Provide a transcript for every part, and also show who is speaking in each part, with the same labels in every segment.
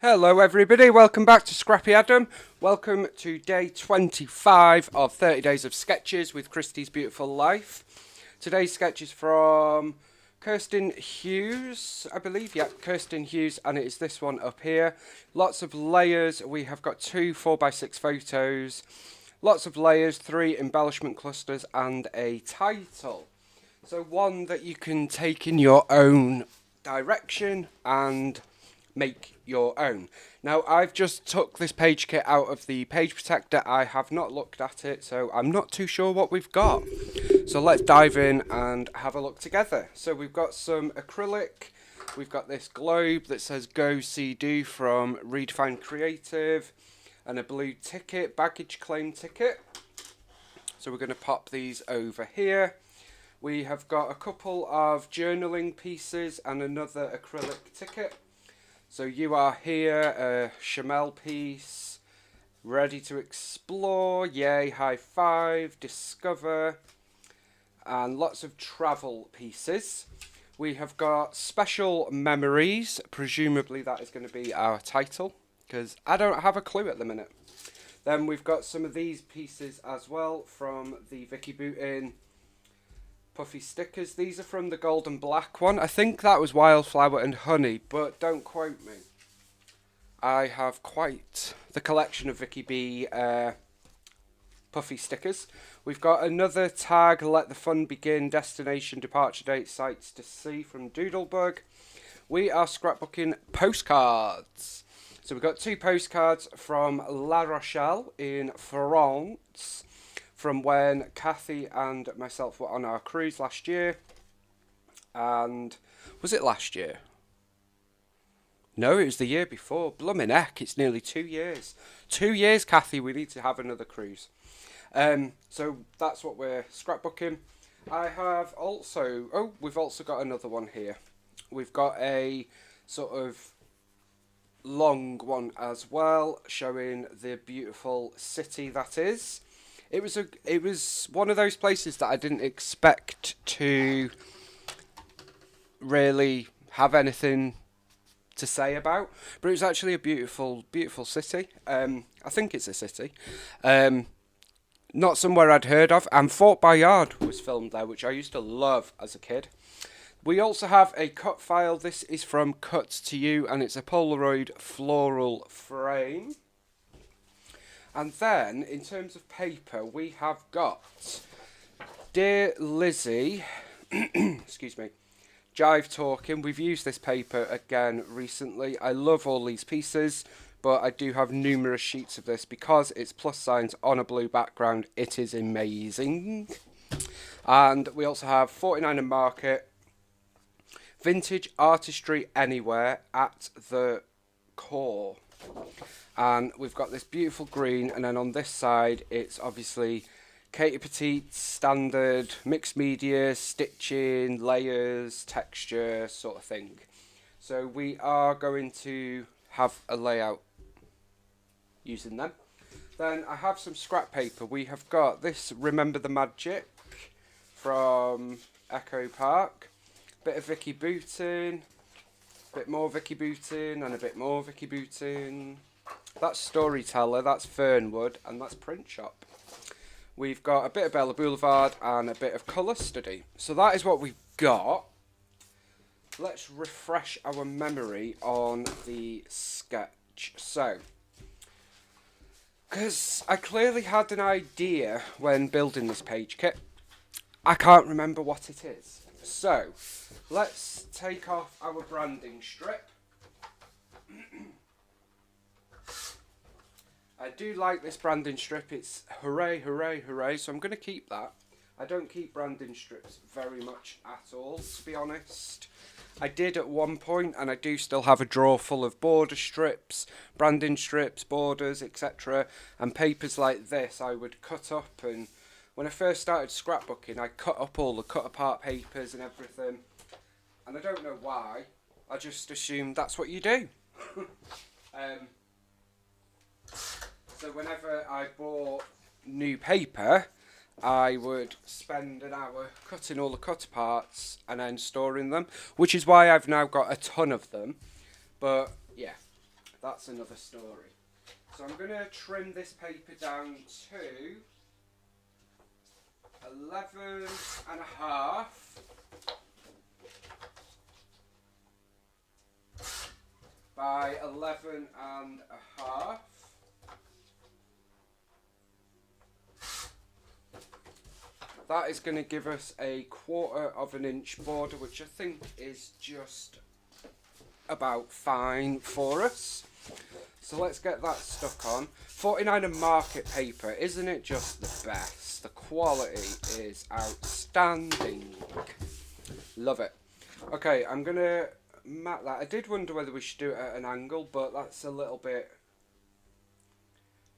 Speaker 1: Hello everybody, welcome back to Scrappy Adam. Welcome to day 25 of 30 Days of Sketches with Christie's Beautiful Life. Today's sketch is from Kirsten Hughes, I believe. Yeah, Kirsten Hughes, and it is this one up here. Lots of layers. We have got two 4x6 photos. Lots of layers, 3 embellishment clusters, and a title. So one that you can take in your own direction and make your own. Now I've just took this page kit out of the page protector. I have not looked at it, so I'm not too sure what we've got. So let's dive in and have a look together. So we've got some acrylic. We've got this globe that says Go See Do from Redefine Creative, and a blue ticket, baggage claim ticket. So we're going to pop these over here. We have got a couple of journaling pieces and another acrylic ticket. So you are here, a Chamel piece, ready to explore, yay, high five, discover, and lots of travel pieces. We have got special memories, presumably that is going to be our title, because I don't have a clue at the minute. Then we've got some of these pieces as well from the Vicky Boutin puffy stickers. These are from the gold and black one. I think that was Wildflower and Honey, but don't quote me. I have quite the collection of Vicky B puffy stickers. We've got another tag, Let the Fun Begin, destination, departure date, sights to see from Doodlebug. We are scrapbooking postcards. So we've got two postcards from La Rochelle in France, from when Kathy and myself were on our cruise last year. And was it last year? No, it was the year before. Bloomin' heck, it's nearly 2 years. 2 years, Kathy, we need to have another cruise. So that's what we're scrapbooking. I have also, we've also got another one here. We've got a sort of long one as well, showing the beautiful city that is. It was one of those places that I didn't expect to really have anything to say about, but it was actually a beautiful city. I think it's a city. Not somewhere I'd heard of, and Fort Bayard was filmed there, which I used to love as a kid. We also have a cut file. This is from Cut to You, and it's a Polaroid floral frame. And then, in terms of paper, we have got Dear Lizzie, excuse me, Jive Talking. We've used this paper again recently. I love all these pieces, but I do have numerous sheets of this because it's plus signs on a blue background. It is amazing. And we also have 49 and Market, Vintage Artistry Anywhere at the core. And we've got this beautiful green, and then on this side it's obviously Katie Petite, standard, mixed media, stitching, layers, texture sort of thing. So we are going to have a layout using them. Then I have some scrap paper. We have got this Remember the Magic from Echo Park, bit of Vicky Boutin, bit more Vicky Boutin, and a bit more Vicky Boutin. That's Storyteller, that's Fernwood, and that's Print Shop. We've got a bit of Bella Boulevard and a bit of Colour Study. So that is what we've got. Let's refresh our memory on the sketch. So, because I clearly had an idea when building this page kit, I can't remember what it is. So, let's take off our branding strip. I do like this branding strip. It's hooray, hooray, hooray. So I'm going to keep that. I don't keep branding strips very much at all, to be honest. I did at one point, and I do still have a drawer full of border strips, branding strips, borders, etc. And papers like this I would cut up. And when I first started scrapbooking, I cut up all the cut apart papers and everything. And I don't know why. I just assumed that's what you do. So whenever I bought new paper, I would spend an hour cutting all the cut parts and then storing them, which is why I've now got a ton of them. But yeah, that's another story. So I'm going to trim this paper down to 11.5 by 11.5. That is going to give us a 1/4 of an inch border, which I think is just about fine for us. So let's get that stuck on. 49er market paper, isn't it just the best? The quality is outstanding. Love it. Okay, I'm going to mat that. I did wonder whether we should do it at an angle, but that's a little bit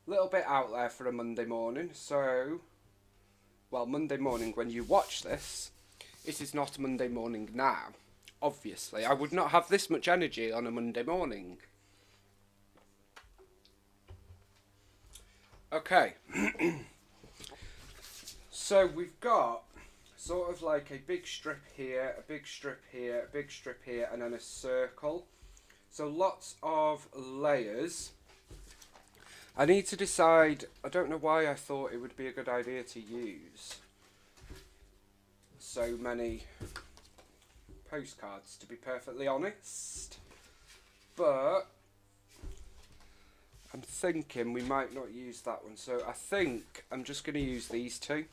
Speaker 1: out there for a Monday morning. So, well, Monday morning when you watch this, it is not Monday morning now. Obviously, I would not have this much energy on a Monday morning. Okay, so we've got sort of like a big strip here, a big strip here, a big strip here, and then a circle. So lots of layers. I need to decide, I don't know why I thought it would be a good idea to use so many postcards, to be perfectly honest. But I'm thinking we might not use that one, so I think I'm just going to use these two.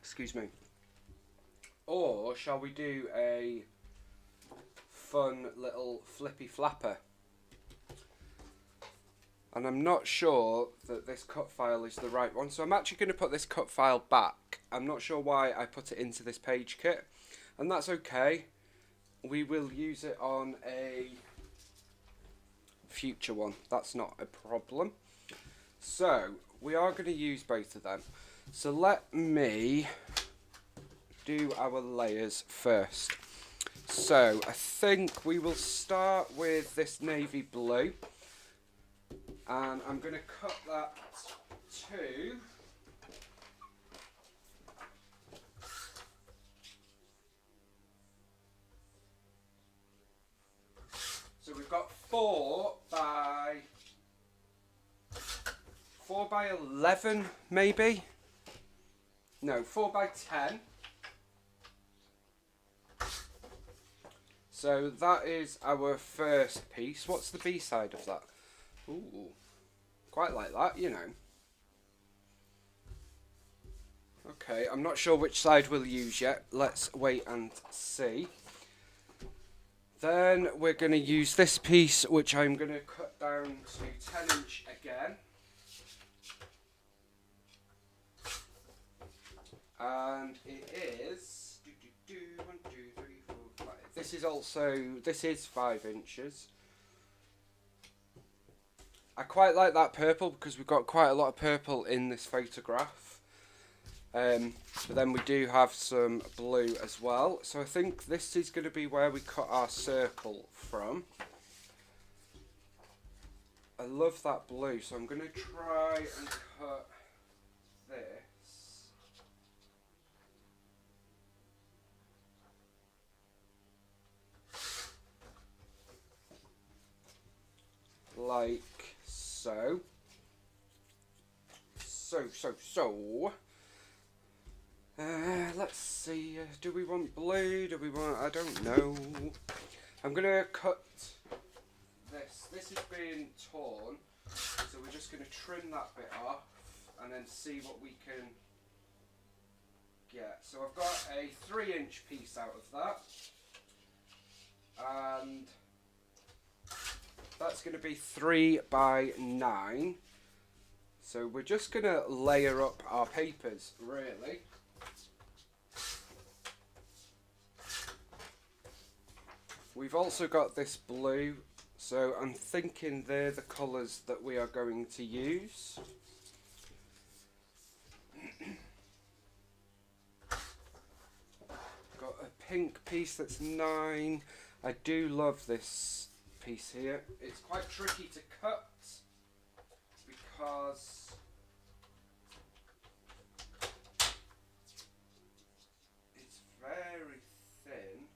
Speaker 1: Excuse me. Or shall we do a fun little flippy flapper? And I'm not sure that this cut file is the right one, so I'm actually going to put this cut file back. I'm not sure why I put it into this page kit, and that's okay. We will use it on a future one, that's not a problem. So we are going to use both of them. So let me do our layers first. So I think we will start with this navy blue, and I'm going to cut that to so we've got 4 by 11 maybe. No, 4 by 10. So that is our first piece. What's the B side of that? Ooh, quite like that, you know. Okay, I'm not sure which side we'll use yet. Let's wait and see. Then we're going to use this piece, which I'm going to cut down to 10 inch again. And it is 1, 2, 3, 4, 5. This is 5 inches. I quite like that purple because we've got quite a lot of purple in this photograph. But then we do have some blue as well. So I think this is going to be where we cut our circle from. I love that blue, so I'm going to try and cut this. Like so. So. Let's see, do we want blue, do we want, I don't know. I'm going to cut this. This is being torn, so we're just going to trim that bit off and then see what we can get. So I've got a 3 inch piece out of that, and that's going to be 3 by 9. So we're just going to layer up our papers, really. We've also got this blue, so I'm thinking they're the colours that we are going to use. Got a pink piece that's 9. I do love this piece here. It's quite tricky to cut because it's very thin.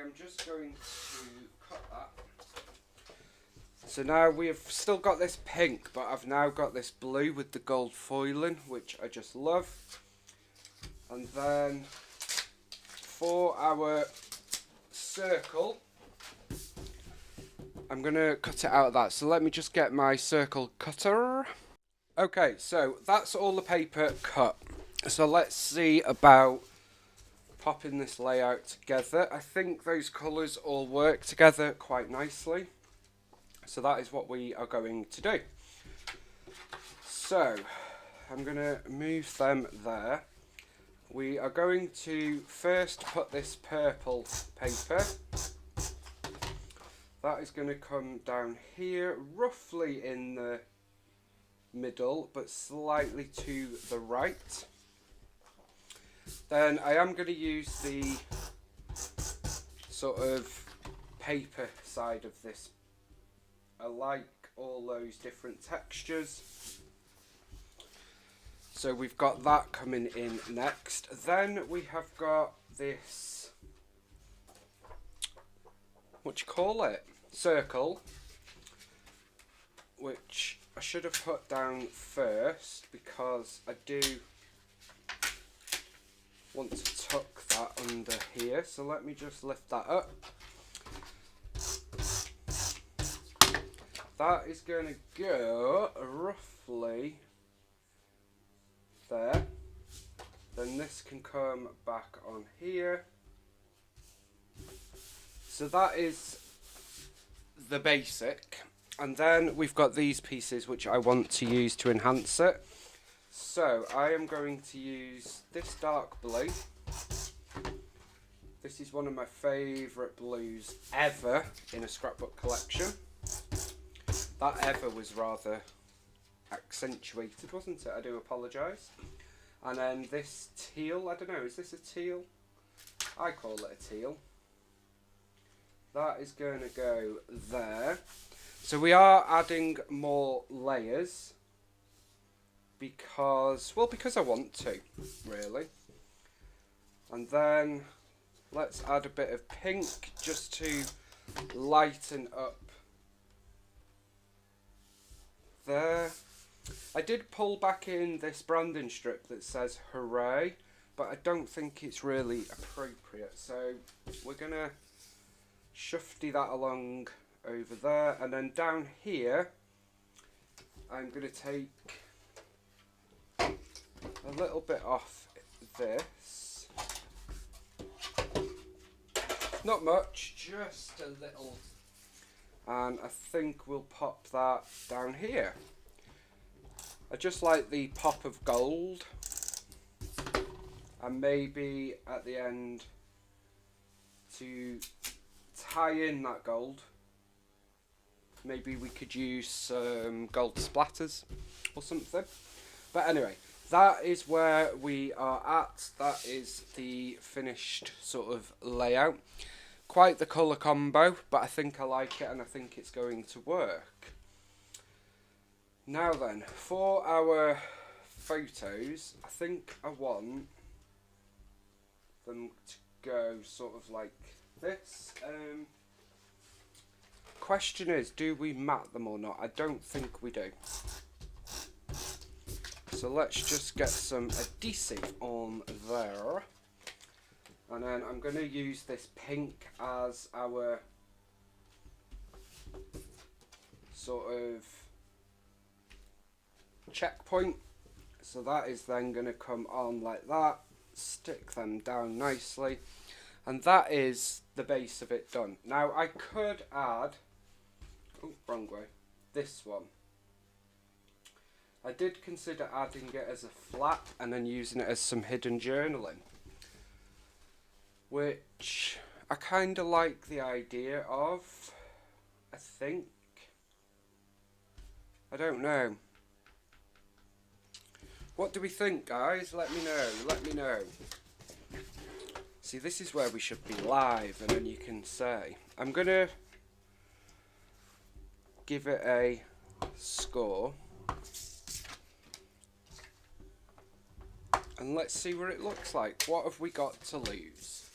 Speaker 1: am just going to cut that. So now we've still got this pink, but I've now got this blue with the gold foiling, which I just love. And then for our circle, I'm going to cut it out of that. So let me just get my circle cutter. Okay, so that's all the paper cut. So let's see about popping this layout together. I think those colours all work together quite nicely. So that is what we are going to do. So I'm going to move them there. We are going to first put this purple paper. That is going to come down here, roughly in the middle, but slightly to the right. Then I am going to use the sort of paper side of this. I like all those different textures. So we've got that coming in next. Then we have got this, what do you call it? Circle, which I should have put down first because I do want to tuck that under here. So let me just lift that up. That is going to go roughly there. Then this can come back on here. So that is the basic. And then we've got these pieces which I want to use to enhance it. So I am going to use this dark blue. This is one of my favourite blues ever in a scrapbook collection. That ever was rather accentuated, wasn't it? I do apologise. And then this teal, I don't know, is this a teal? I call it a teal. That is going to go there. So we are adding more layers because I want to, really. And then let's add a bit of pink just to lighten up there. I did pull back in this branding strip that says hooray, but I don't think it's really appropriate. So we're going to shufty that along over there, and then down here I'm going to take a little bit off this. Not much, just a little. And I think we'll pop that down here. I just like the pop of gold. And maybe at the end, to tie in that gold, maybe we could use some gold splatters or something. But anyway, that is where we are at. That is the finished sort of layout. Quite the colour combo, but I think I like it and I think it's going to work. Now then, for our photos, I think I want them to go sort of like this. Question is, do we matte them or not? I don't think we do. So let's just get some adhesive on there. And then I'm going to use this pink as our sort of checkpoint. So that is then going to come on like that, stick them down nicely, and that is the base of it done. Now I could add, oh, wrong way, this one. I did consider adding it as a flap and then using it as some hidden journaling, which I kind of like the idea of, I think. I don't know. What do we think, guys? Let me know, let me know. See, this is where we should be live, and then you can say. I'm going to give it a score. And let's see what it looks like. What have we got to lose?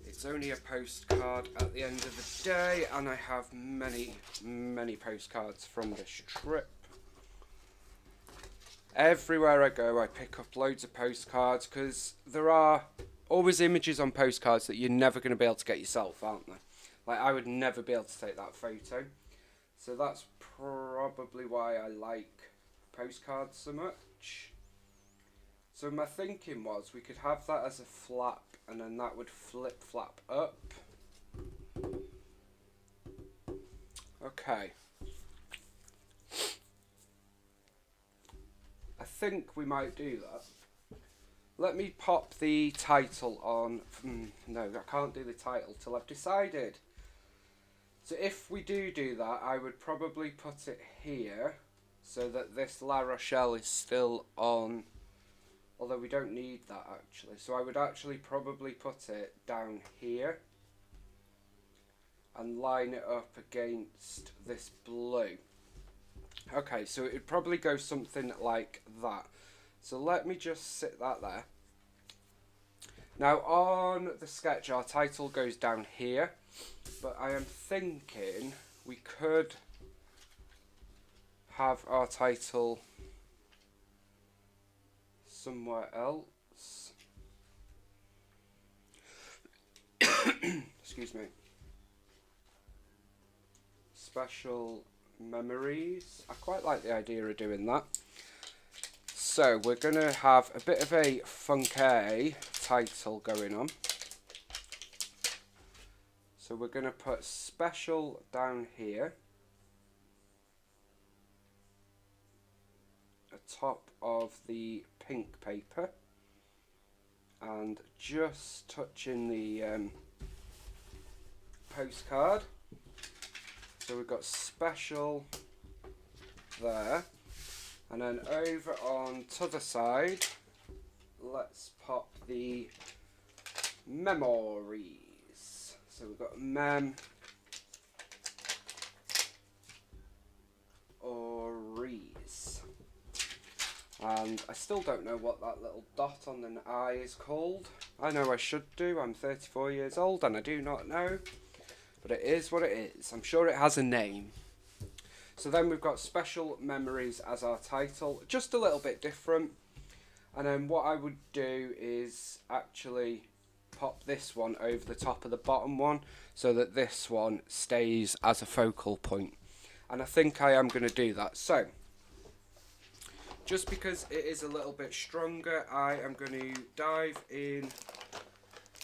Speaker 1: It's It's only a postcard at the end of the day, and I have many, many postcards from this trip. Everywhere I go, I pick up loads of postcards because there are always images on postcards that you're never going to be able to get yourself, aren't there? Like, I would never be able to take that photo. So that's probably why I like postcards so much. So my thinking was we could have that as a flap, and then that would flip flap up. Okay. I think we might do that. Let me pop the title on. No, I can't do the title till I've decided. So if we do that, I would probably put it here so that this La Rochelle is still on. Although we don't need that actually. So I would actually probably put it down here and line it up against this blue. Okay, so it would probably go something like that. So let me just sit that there. Now on the sketch our title goes down here, but I am thinking we could have our title somewhere else. Excuse me. Special memories. I quite like the idea of doing that. So we're going to have a bit of a funky title going on. So we're going to put special down here, atop of the pink paper, and just touching the postcard. So we've got special there, and then over on to the side, let's pop the memories. So we've got memories. And I still don't know what that little dot on an eye is called. I know I should do. I'm 34 years old and I do not know. But it is what it is. I'm sure it has a name. So then we've got special memories as our title. Just a little bit different. And then what I would do is actually pop this one over the top of the bottom one so that this one stays as a focal point. And I think I am going to do that. So just because it is a little bit stronger, I am going to dive in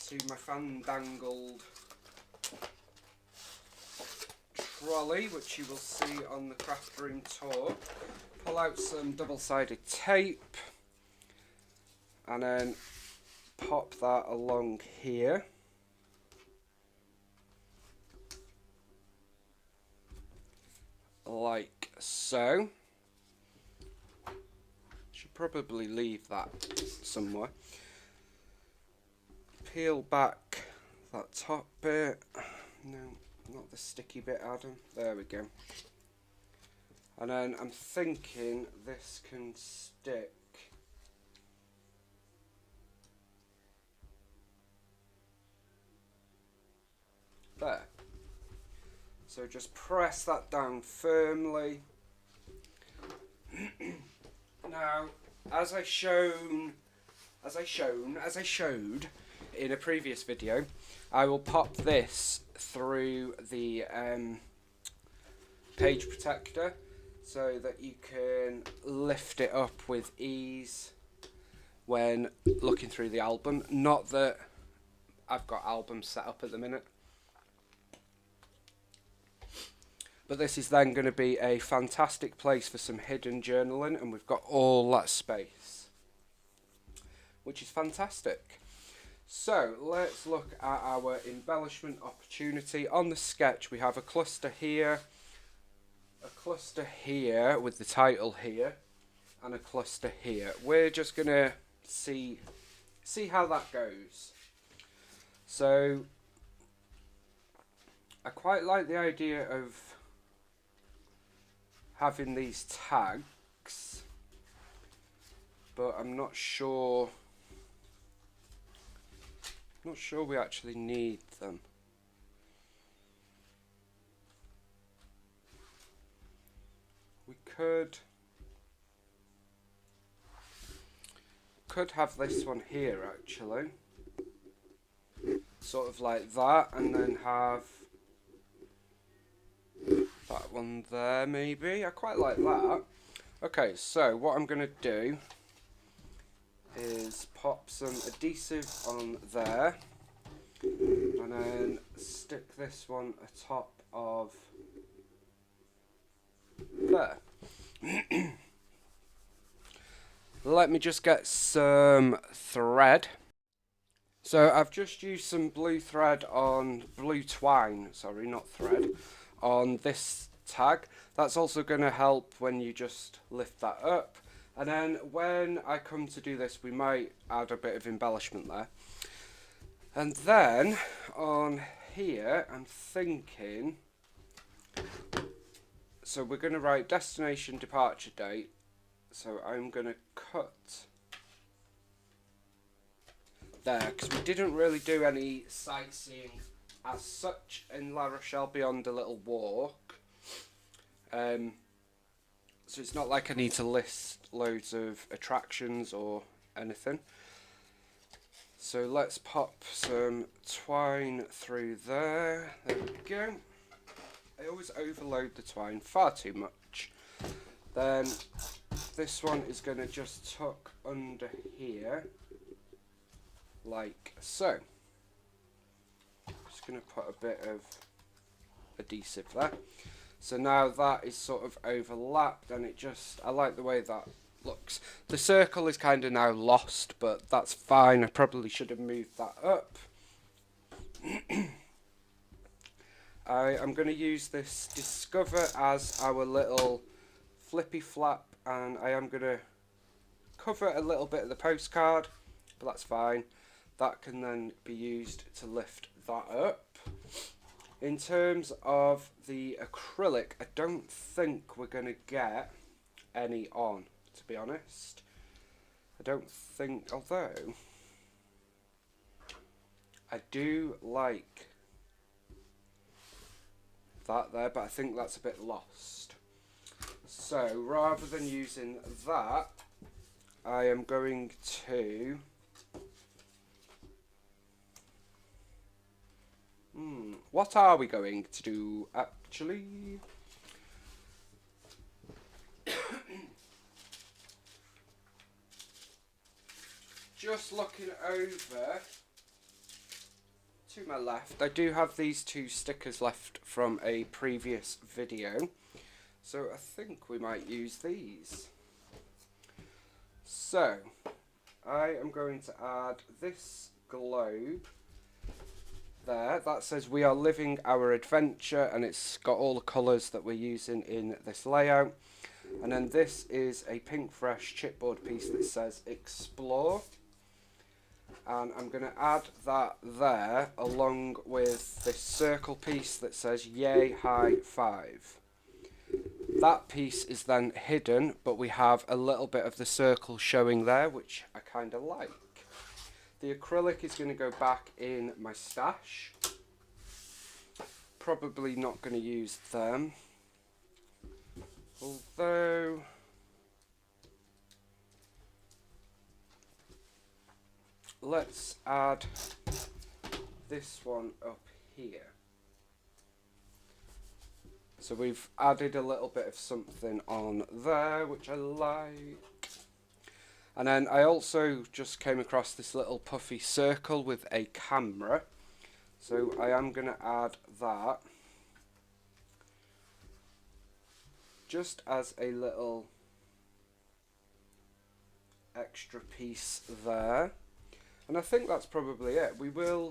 Speaker 1: to my fandangled trolley, which you will see on the craft room tour. Pull out some double-sided tape and then pop that along here. Like so. Should probably leave that somewhere. Peel back that top bit. No, not the sticky bit, Adam. There we go. And then I'm thinking this can stick there. So just press that down firmly. Now, as I showed in a previous video, I will pop this through the page protector so that you can lift it up with ease when looking through the album. Not that I've got albums set up at the minute. But this is then going to be a fantastic place for some hidden journaling, and we've got all that space, which is fantastic. So let's look at our embellishment opportunity. On the sketch we have a cluster here with the title here, and a cluster here. We're just going to see how that goes. So I quite like the idea of having these tags, but I'm not sure Not sure we actually need them. We could have this one here actually, sort of like that, and then have that one there maybe. I quite like that. Okay, so what I'm going to do is pop some adhesive on there and then stick this one atop of there. Let me just get some thread. So I've just used some blue twine, sorry, not thread, on this tag. That's also going to help when you just lift that up. And then when I come to do this, we might add a bit of embellishment there. And then on here, I'm thinking, so we're going to write destination departure date. So I'm going to cut there, because we didn't really do any sightseeing as such in La Rochelle beyond a little walk. So it's not like I need to list loads of attractions or anything. So let's pop some twine through there. There we go. I always overload the twine far too much. Then this one is going to just tuck under here, like so. Just going to put a bit of adhesive there. So now that is sort of overlapped, and I like the way that looks. The circle is kind of now lost, but that's fine. I probably should have moved that up. I am going to use this Discover as our little flippy flap, and I am going to cover a little bit of the postcard, but that's fine. That can then be used to lift that up. In terms of the acrylic, I don't think we're going to get any on, to be honest. I don't think, although I do like that there, but I think that's a bit lost. So rather than using that, I am going to what are we going to do actually? Just looking over to my left, I do have these two stickers left from a previous video, so I think we might use these. So I am going to add this globe there that says we are living our adventure, and it's got all the colours that we're using in this layout. And then this is a Pinkfresh chipboard piece that says explore, and I'm going to add that there along with this circle piece that says yay high five. That piece is then hidden, but we have a little bit of the circle showing there, which I kind of like. The acrylic is going to go back in my stash. Probably not going to use them. Although let's add this one up here. So we've added a little bit of something on there, which I like. And then I also just came across this little puffy circle with a camera. So I am going to add that just as a little extra piece there. And I think that's probably it.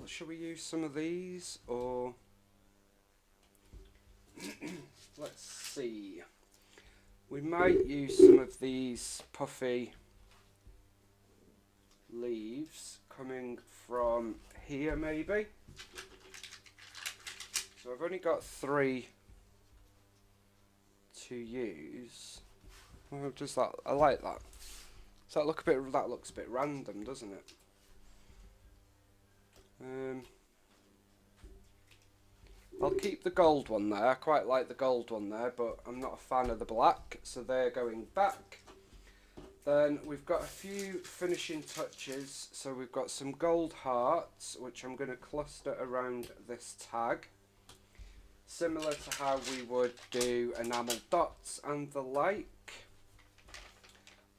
Speaker 1: Shall we use some of these, or let's see. We might use some of these puffy leaves coming from here maybe. So I've only got 3 to use. Oh, just that, I like that. So that looks a bit random, doesn't it? I'll keep the gold one there. I quite like the gold one there, but I'm not a fan of the black, so they're going back. Then we've got a few finishing touches. So we've got some gold hearts, which I'm going to cluster around this tag, similar to how we would do enamel dots and the like.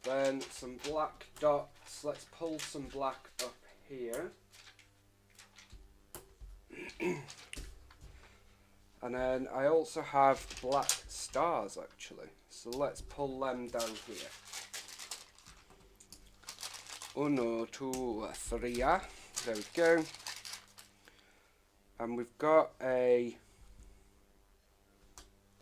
Speaker 1: Then some black dots. Let's pull some black up here. And then I also have black stars actually, so let's pull them down here. 1, 2, 3, there we go. And we've got a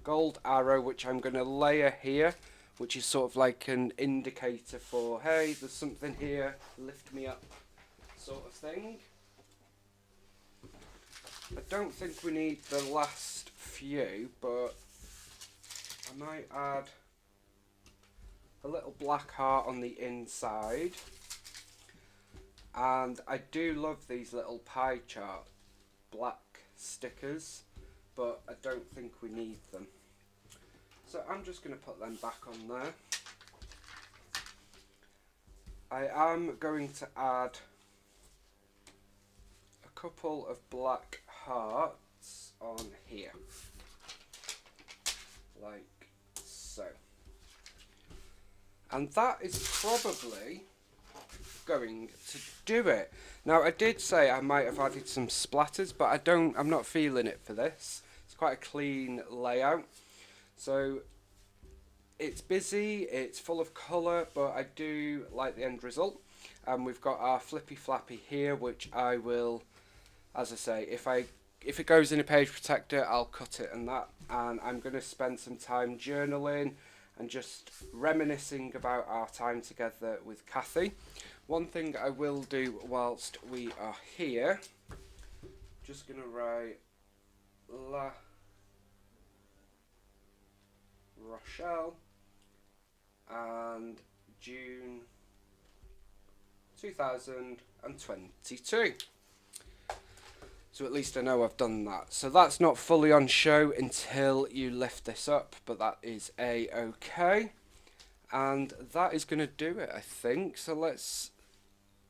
Speaker 1: gold arrow which I'm going to layer here, which is sort of like an indicator for, hey, there's something here, lift me up sort of thing. I don't think we need the last few, but I might add a little black heart on the inside. And I do love these little pie chart black stickers, but I don't think we need them. So I'm just going to put them back on there. I am going to add a couple of black hearts on here, like so. And that is probably going to do it. Now I did say I might have added some splatters, but I'm not feeling it for this. It's quite a clean layout. So it's busy, it's full of colour, but I do like the end result. And we've got our flippy flappy here, which I will, as I say, if it goes in a page protector, I'll cut it and that. And I'm going to spend some time journaling and just reminiscing about our time together with Kathy. One thing I will do whilst we are here, just going to write La Rochelle and June 2022. So at least I know I've done that. So that's not fully on show until you lift this up, but that is a-okay. And that is going to do it, I think. So let's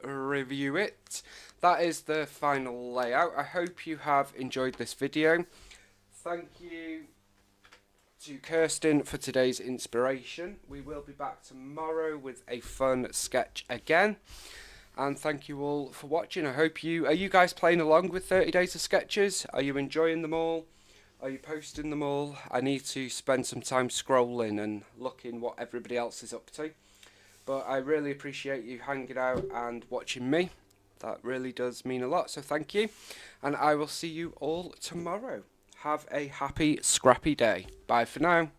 Speaker 1: review it. That is the final layout. I hope you have enjoyed this video. Thank you to Kirsten for today's inspiration. We will be back tomorrow with a fun sketch again. And thank you all for watching. I hope are you guys playing along with 30 Days of Sketches? Are you enjoying them all? Are you posting them all? I need to spend some time scrolling and looking what everybody else is up to. But I really appreciate you hanging out and watching me. That really does mean a lot, so thank you. And I will see you all tomorrow. Have a happy, scrappy day. Bye for now.